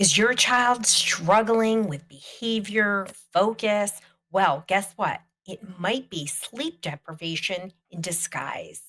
Is your child struggling with behavior, focus? Well, guess what? It might be sleep deprivation in disguise.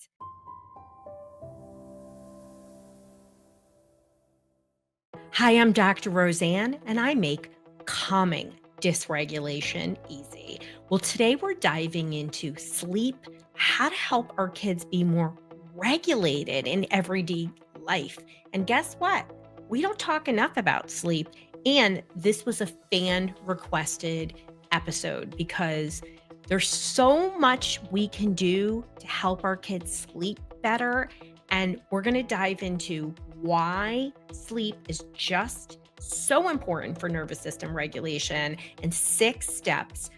Hi, I'm Dr. Roseann, and I make calming dysregulation easy. Well, today we're diving into sleep, how to help our kids be more regulated in everyday life. And guess what? We don't talk enough about sleep. And this was a fan requested episode because there's so much we can do to help our kids sleep better. And we're going to dive into why sleep is just so important for nervous system regulation and 6 steps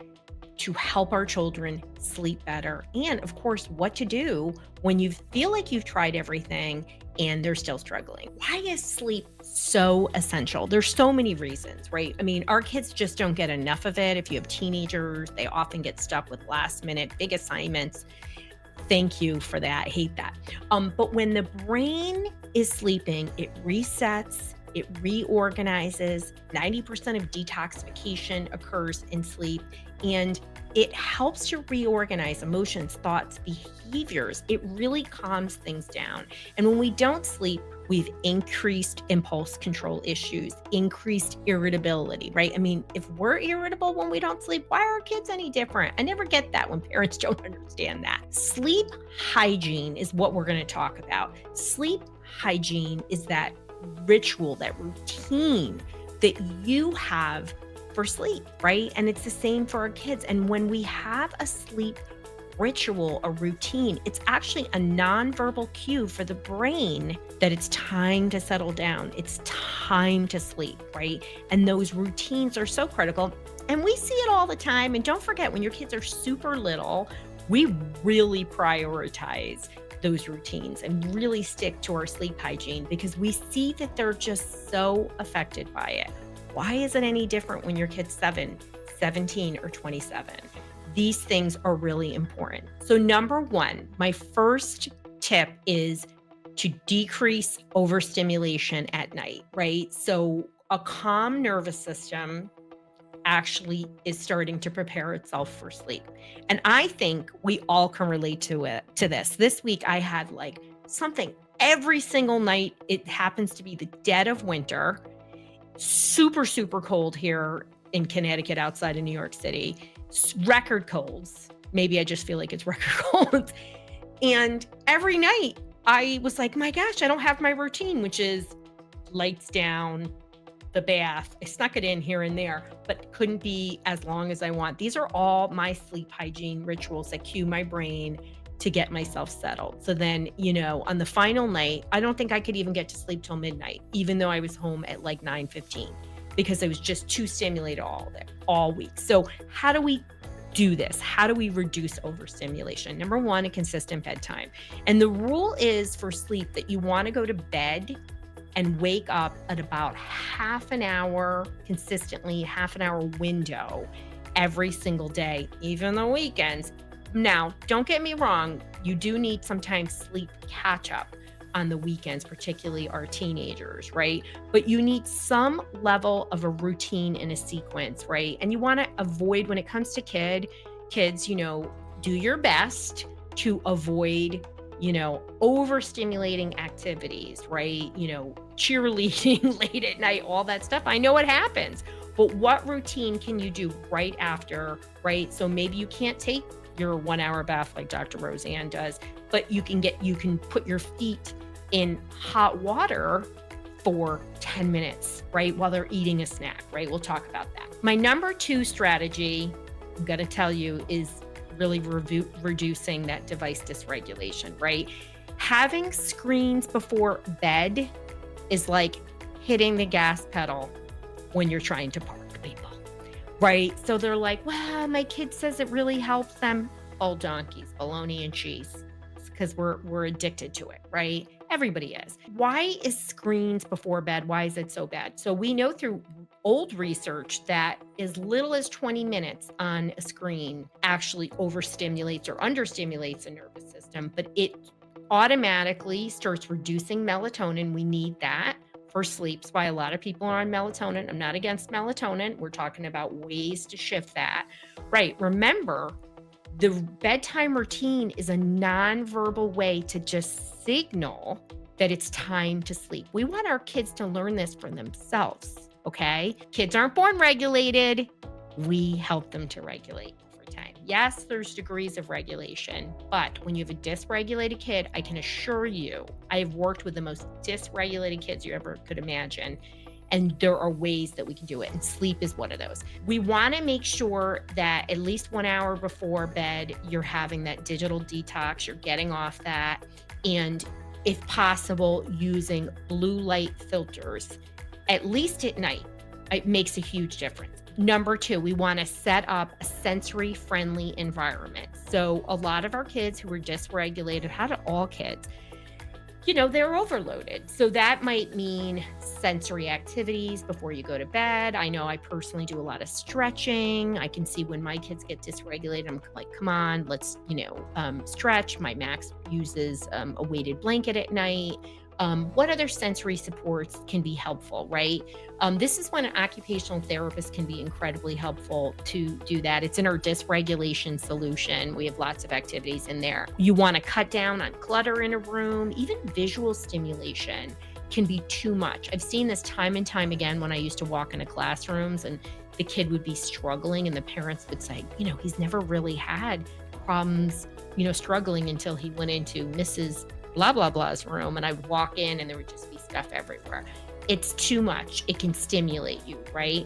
to help our children sleep better. And of course, what to do when you feel like you've tried everything and they're still struggling. Why is sleep so essential? There's so many reasons, right? I mean, our kids just don't get enough of it. If you have teenagers, they often get stuck with last minute big assignments. Thank you for that. I hate that. But when the brain is sleeping, it resets, it reorganizes. 90% of detoxification occurs in sleep, and it helps to reorganize emotions, thoughts, behaviors. It really calms things down. And when we don't sleep, we've increased impulse control issues, increased irritability, right? I mean, if we're irritable when we don't sleep, why are our kids any different? I never get that when parents don't understand that. Sleep hygiene is what we're going to talk about. Sleep hygiene is that ritual, that routine that you have for sleep, right? And it's the same for our kids. And when we have a sleep ritual, a routine, it's actually a nonverbal cue for the brain that it's time to settle down. It's time to sleep, right? And those routines are so critical. And we see it all the time. And don't forget, when your kids are super little, we really prioritize those routines and really stick to our sleep hygiene because we see that they're just so affected by it. Why is it any different when your kid's 7, 17, or 27? These things are really important. So number one, my first tip is to decrease overstimulation at night, right? So a calm nervous system actually is starting to prepare itself for sleep. And I think we all can relate to this. This week I had like something every single night. It happens to be the dead of winter, super, super cold here in Connecticut outside of New York City. Record colds. Maybe I just feel like it's record colds. And every night I was like, my gosh, I don't have my routine, which is lights down, the bath. I snuck it in here and there, but couldn't be as long as I want. These are all my sleep hygiene rituals that cue my brain to get myself settled. So then, on the final night, I don't think I could even get to sleep till midnight, even though I was home at like 9:15. Because I was just too stimulated all week. So how do we do this? How do we reduce overstimulation? Number one, a consistent bedtime. And the rule is for sleep that you want to go to bed and wake up at about half an hour consistently, half an hour window every single day, even the weekends. Now, don't get me wrong, you do need sometimes sleep catch up on the weekends, particularly our teenagers, right? But you need some level of a routine and a sequence, right? And you want to avoid, when it comes to kids, do your best to avoid, overstimulating activities, right? Cheerleading late at night, all that stuff. I know it happens, but what routine can you do right after, right? So maybe you can't take your 1-hour bath like Dr. Roseann does, but you can put your feet in hot water for 10 minutes, right? While they're eating a snack, right? We'll talk about that. My number 2 strategy, I'm going to tell you, is really reducing that device dysregulation, right? Having screens before bed is like hitting the gas pedal when you're trying to park people, right? So they're like, well, my kid says it really helps them. Old donkeys, bologna and cheese, because we're addicted to it, right? Everybody is. Why is screens before bed? Why is it so bad? So we know through old research that as little as 20 minutes on a screen actually overstimulates or understimulates the nervous system, but it automatically starts reducing melatonin. We need that for sleep. That's why a lot of people are on melatonin. I'm not against melatonin. We're talking about ways to shift that. Right. Remember, the bedtime routine is a nonverbal way to just signal that it's time to sleep. We want our kids to learn this for themselves, okay? Kids aren't born regulated. We help them to regulate over time. Yes, there's degrees of regulation, but when you have a dysregulated kid, I can assure you, I have worked with the most dysregulated kids you ever could imagine. And there are ways that we can do it. And sleep is one of those. We want to make sure that at least 1 hour before bed, you're having that digital detox, you're getting off that. And if possible, using blue light filters, at least at night. It makes a huge difference. Number 2, we want to set up a sensory friendly environment. So a lot of our kids who are dysregulated, how do all kids? They're overloaded. So that might mean sensory activities before you go to bed. I know I personally do a lot of stretching. I can see when my kids get dysregulated, I'm like, come on, let's, stretch. My Max uses a weighted blanket at night. What other sensory supports can be helpful, right? This is when an occupational therapist can be incredibly helpful to do that. It's in our dysregulation solution. We have lots of activities in there. You want to cut down on clutter in a room. Even visual stimulation can be too much. I've seen this time and time again when I used to walk into classrooms and the kid would be struggling and the parents would say, he's never really had problems, struggling until he went into Mrs. blah, blah, blah's room. And I would walk in and there would just be stuff everywhere. It's too much. It can stimulate you, right?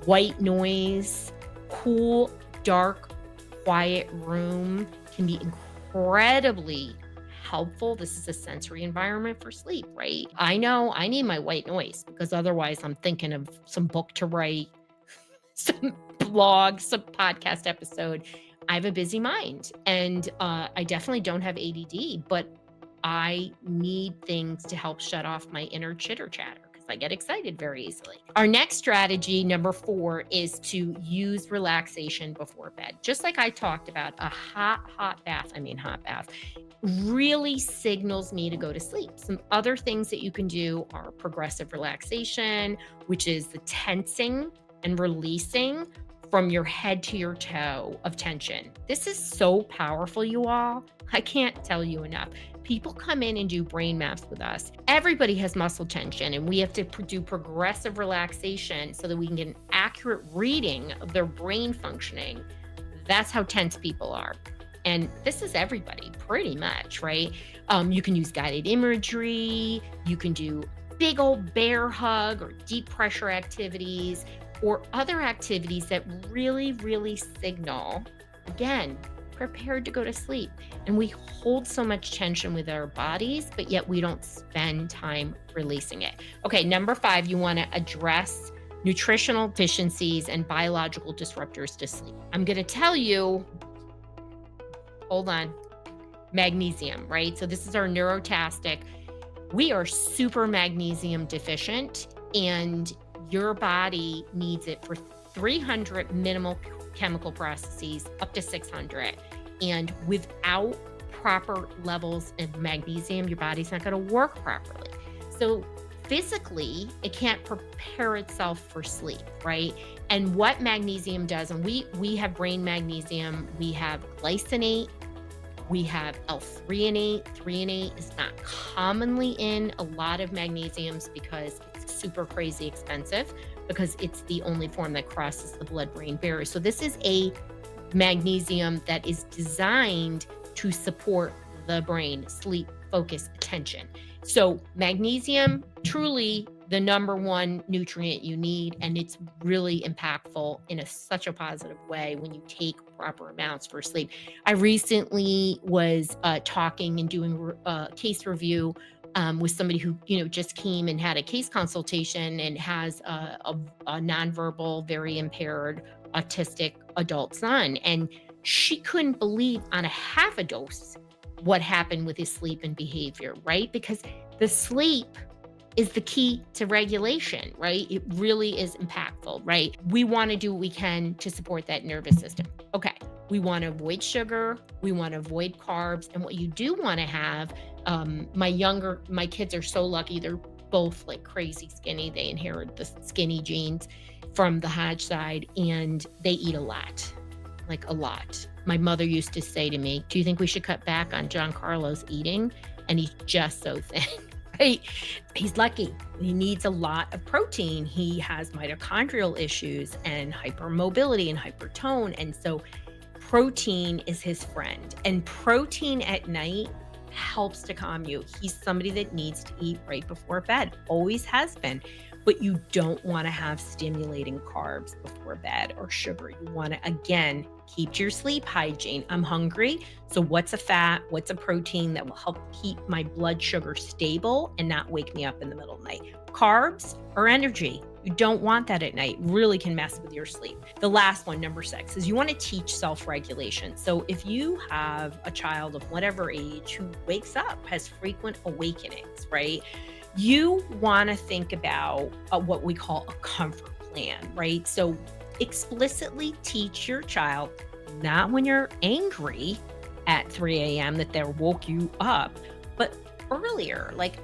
White noise, cool, dark, quiet room can be incredibly helpful. This is a sensory environment for sleep, right? I know I need my white noise because otherwise I'm thinking of some book to write, some blog, some podcast episode. I have a busy mind and I definitely don't have ADD, but I need things to help shut off my inner chitter chatter because I get excited very easily. Our next strategy, number 4, is to use relaxation before bed. Just like I talked about, a hot bath really signals me to go to sleep. Some other things that you can do are progressive relaxation, which is the tensing and releasing from your head to your toe of tension. This is so powerful, you all. I can't tell you enough. People come in and do brain maps with us. Everybody has muscle tension, and we have to do progressive relaxation so that we can get an accurate reading of their brain functioning. That's how tense people are. And this is everybody pretty much, right? You can use guided imagery. You can do big old bear hug or deep pressure activities or other activities that really, really signal, again, prepared to go to sleep. And we hold so much tension with our bodies, but yet we don't spend time releasing it. Okay, number 5, you want to address nutritional deficiencies and biological disruptors to sleep. I'm going to tell you, hold on, magnesium, right? So this is our neurotastic. We are super magnesium deficient, and your body needs it for 300 minimal chemical processes up to 600. And without proper levels of magnesium, your body's not going to work properly. So physically, it can't prepare itself for sleep, right? And what magnesium does, and we have brain magnesium, we have glycinate, we have L-threonate. Threonate is not commonly in a lot of magnesiums because it's super crazy expensive, because it's the only form that crosses the blood-brain barrier. So this is a magnesium that is designed to support the brain, sleep, focus, attention. So magnesium, truly the number one nutrient you need, and it's really impactful in such a positive way when you take proper amounts for sleep. I recently was talking and doing a case review with somebody who, just came and had a case consultation and has a nonverbal, very impaired, autistic adult son. And she couldn't believe on a half a dose what happened with his sleep and behavior, right? Because the sleep is the key to regulation, right? It really is impactful, right? We want to do what we can to support that nervous system. Okay, we want to avoid sugar, we want to avoid carbs, and what you do want to have, my kids are so lucky, they're both like crazy skinny. They inherit the skinny genes from the Hodge side, and they eat a lot, like a lot. My mother used to say to me, "Do you think we should cut back on John Carlo's eating?" And he's just so thin. Right? He's lucky. He needs a lot of protein. He has mitochondrial issues and hypermobility and hypertone. And so protein is his friend. And protein at night helps to calm you. He's somebody that needs to eat right before bed, always has been. But you don't want to have stimulating carbs before bed or sugar. You want to, again, keep to your sleep hygiene. I'm hungry. So what's a fat? What's a protein that will help keep my blood sugar stable and not wake me up in the middle of the night? Carbs or energy. You don't want that at night. Really can mess with your sleep. The last one, number 6, is you want to teach self-regulation. So if you have a child of whatever age who wakes up, has frequent awakenings, right? You want to think about what we call a comfort plan, right? So explicitly teach your child, not when you're angry at 3 a.m. that they woke you up, but earlier. Like,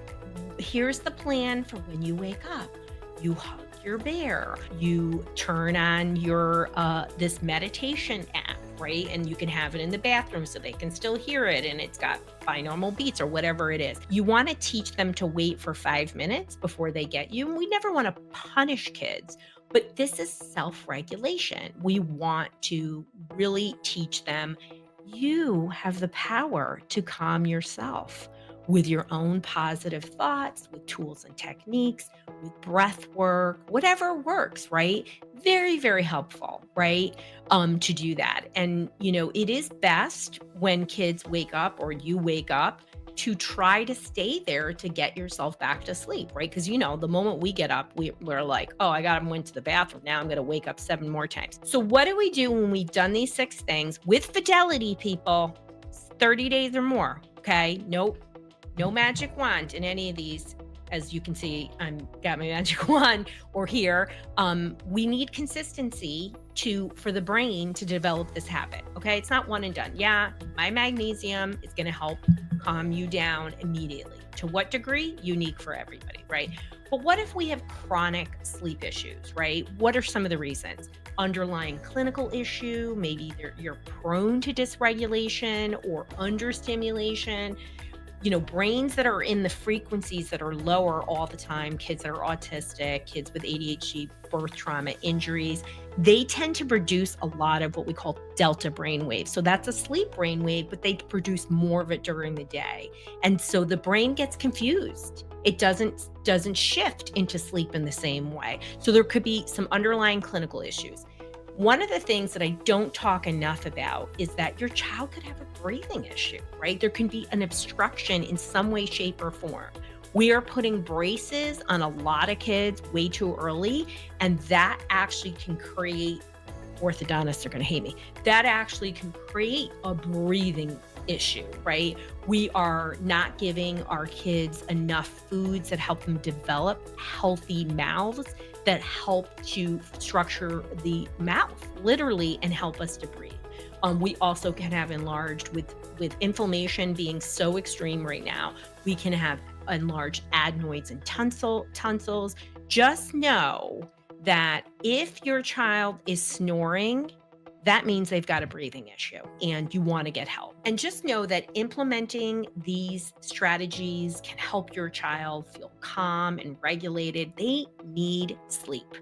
here's the plan for when you wake up. You hug your bear. You turn on your this meditation app, right? And you can have it in the bathroom so they can still hear it, and it's got binaural beats or whatever it is. You want to teach them to wait for 5 minutes before they get you. And we never want to punish kids, but this is self-regulation. We want to really teach them you have the power to calm yourself with your own positive thoughts, with tools and techniques, with breath work, whatever works, right? Very, very helpful, right? To do that. And, it is best when kids wake up or you wake up to try to stay there to get yourself back to sleep, right? Because, the moment we get up, we're like, oh, went to the bathroom. Now I'm going to wake up 7 more times. So what do we do when we've done these 6 things with fidelity, people? 30 days or more, okay? Nope. No magic wand in any of these. As you can see, I've got my magic wand or here. We need consistency for the brain to develop this habit. Okay. It's not one and done. Yeah. My magnesium is going to help calm you down immediately. To what degree? Unique for everybody. Right. But what if we have chronic sleep issues, right? What are some of the reasons? Underlying clinical issue. Maybe you're prone to dysregulation or understimulation. Brains that are in the frequencies that are lower all the time, kids that are autistic, kids with ADHD, birth trauma, injuries, they tend to produce a lot of what we call delta brain waves. So that's a sleep brain wave, but they produce more of it during the day. And so the brain gets confused. It doesn't shift into sleep in the same way. So there could be some underlying clinical issues. One of the things that I don't talk enough about is that your child could have a breathing issue, right? There can be an obstruction in some way, shape, or form. We are putting braces on a lot of kids way too early, and that actually can create, orthodontists are going to hate me, that actually can create a breathing issue, right? We are not giving our kids enough foods that help them develop healthy mouths that help to structure the mouth, literally, and help us to breathe. We also can have enlarged with inflammation being so extreme right now. We can have enlarged adenoids and tonsils. Just know that if your child is snoring, that means they've got a breathing issue and you want to get help. And just know that implementing these strategies can help your child feel calm and regulated. They need sleep.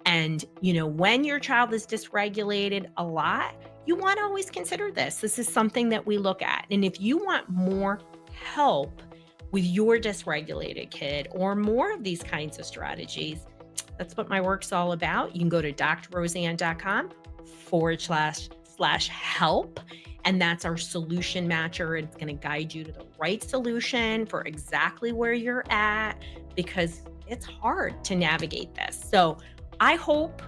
And, when your child is dysregulated a lot, you want to always consider this. This is something that we look at. And if you want more help with your dysregulated kid or more of these kinds of strategies, that's what my work's all about. You can go to drroseann.com/help. And that's our solution matcher. It's going to guide you to the right solution for exactly where you're at, because it's hard to navigate this. So I hope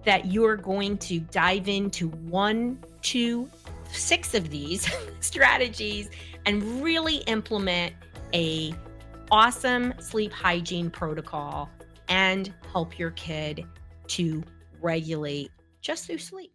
that you're going to dive into 1, 2, 6 of these strategies and really implement a awesome sleep hygiene protocol and help your kid to regulate just through sleep.